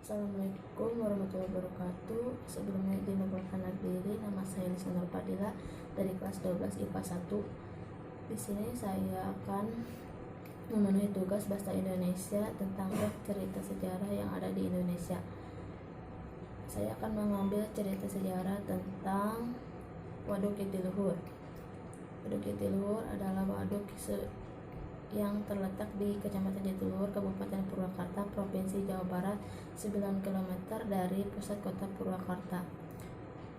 Assalamualaikum warahmatullahi wabarakatuh. Sebelumnya izin memperkenalkan diri, nama saya Lisa Nurfadila dari kelas 12 IPA 1. Di sini saya akan memenuhi tugas bahasa Indonesia tentang cerita sejarah yang ada di Indonesia. Saya akan mengambil cerita sejarah tentang Waduk Jatiluhur. Waduk Jatiluhur adalah waduk yang terletak di Kecamatan Jatiluhur, Kabupaten Purwakarta, Provinsi Jawa Barat, 9 km dari pusat kota Purwakarta.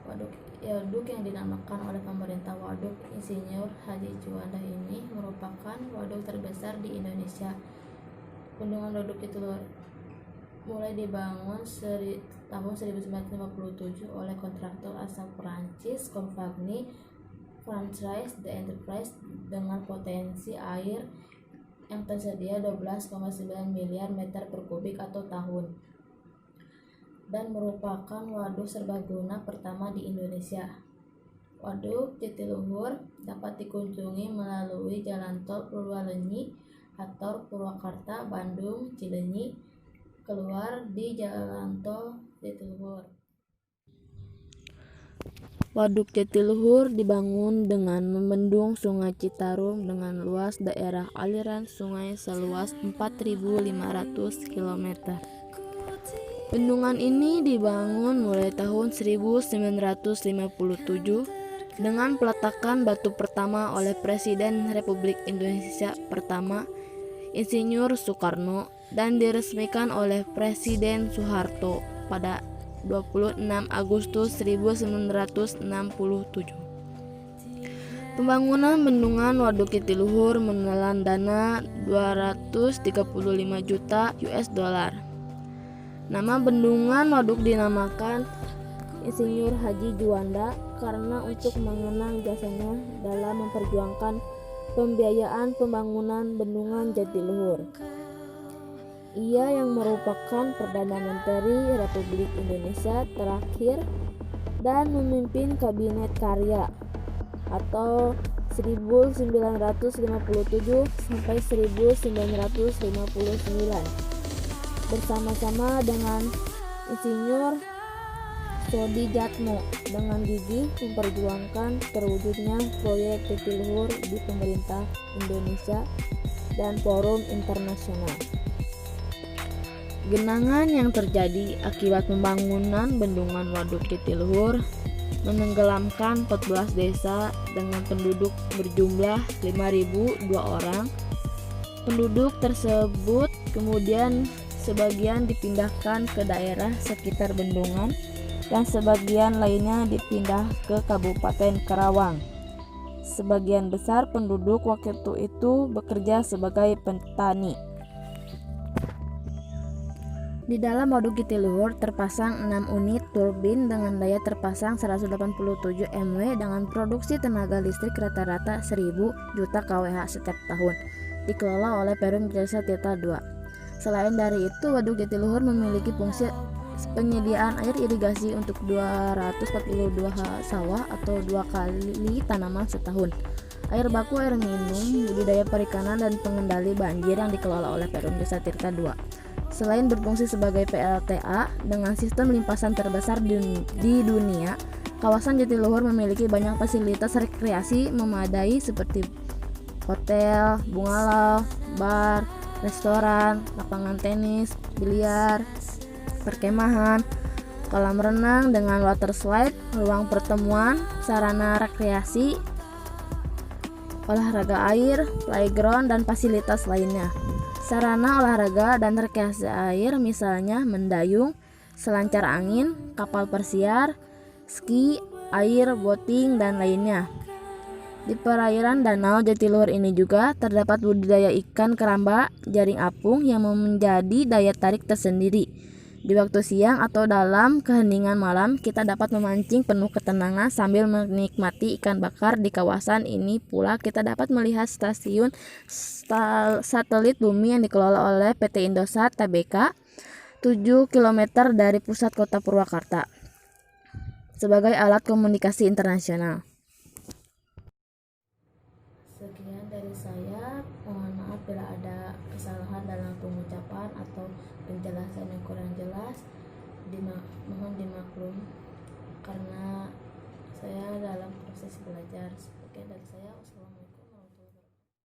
Waduk yang dinamakan oleh pemerintah Waduk Insinyur Haji Juanda ini merupakan waduk terbesar di Indonesia. Bendungan Waduk Jatiluhur mulai dibangun tahun 1957 oleh kontraktor asal Prancis Compagnie Française d'Entreprise dengan potensi air yang tersedia 12,9 miliar meter per kubik atau tahun, dan merupakan waduk serbaguna pertama di Indonesia. Waduk Jatiluhur dapat dikunjungi melalui jalan tol Purwalenyi atau Purwakarta Bandung Cileunyi, keluar di jalan tol Jatiluhur. Waduk Jatiluhur dibangun dengan membendung Sungai Citarum dengan luas daerah aliran sungai seluas 4.500 km. Bendungan ini dibangun mulai tahun 1957 dengan peletakan batu pertama oleh Presiden Republik Indonesia pertama, Insinyur Soekarno, dan diresmikan oleh Presiden Soeharto pada 26 Agustus 1967. Pembangunan bendungan Waduk Jatiluhur menelan dana 235 juta US dollar. Nama bendungan waduk dinamakan Insinyur Haji Juanda karena untuk mengenang jasanya dalam memperjuangkan pembiayaan pembangunan bendungan Jatiluhur. Ia yang merupakan Perdana Menteri Republik Indonesia terakhir dan memimpin Kabinet Karya atau 1957 sampai 1959 bersama-sama dengan Insinyur Sodijatmo dengan gigih memperjuangkan terwujudnya proyek Jatiluhur di pemerintah Indonesia dan forum internasional. Genangan yang terjadi akibat pembangunan bendungan Waduk Jatiluhur menenggelamkan 14 desa dengan penduduk berjumlah 5.002 orang. Penduduk tersebut kemudian sebagian dipindahkan ke daerah sekitar bendungan dan sebagian lainnya dipindah ke Kabupaten Karawang. Sebagian besar penduduk waktu itu bekerja sebagai petani. Di dalam Waduk Jatiluhur terpasang 6 unit turbin dengan daya terpasang 187 MW dengan produksi tenaga listrik rata-rata 1.000 juta kWh setiap tahun, dikelola oleh Perum Jasa Tirta II. Selain dari itu, Waduk Jatiluhur memiliki fungsi penyediaan air irigasi untuk 242 sawah atau 2 kali tanaman setahun, air baku, air minum, budidaya perikanan, dan pengendali banjir yang dikelola oleh Perum Jasa Tirta II. Selain berfungsi sebagai PLTA dengan sistem limpasan terbesar di dunia, kawasan Jatiluhur memiliki banyak fasilitas rekreasi memadai seperti hotel, bungalow, bar, restoran, lapangan tenis, biliar, perkemahan, kolam renang dengan water slide, ruang pertemuan, sarana rekreasi, olahraga air, playground, dan fasilitas lainnya. Sarana olahraga dan rekreasi air misalnya mendayung, selancar angin, kapal persiar, ski, air, boating, dan lainnya. Di perairan Danau Jatiluhur ini juga terdapat budidaya ikan keramba, jaring apung yang menjadi daya tarik tersendiri. Di waktu siang atau dalam keheningan malam, kita dapat memancing penuh ketenangan sambil menikmati ikan bakar. Di kawasan ini pula kita dapat melihat stasiun satelit bumi yang dikelola oleh PT Indosat Tbk 7 km dari pusat kota Purwakarta sebagai alat komunikasi internasional. Sekian dari saya, mohon maaf bila ada kesalahan dalam pengucapan atau penjelasan yang kurang jelas. maklum karena saya dalam proses belajar. Sekian dari saya. Wassalamualaikum.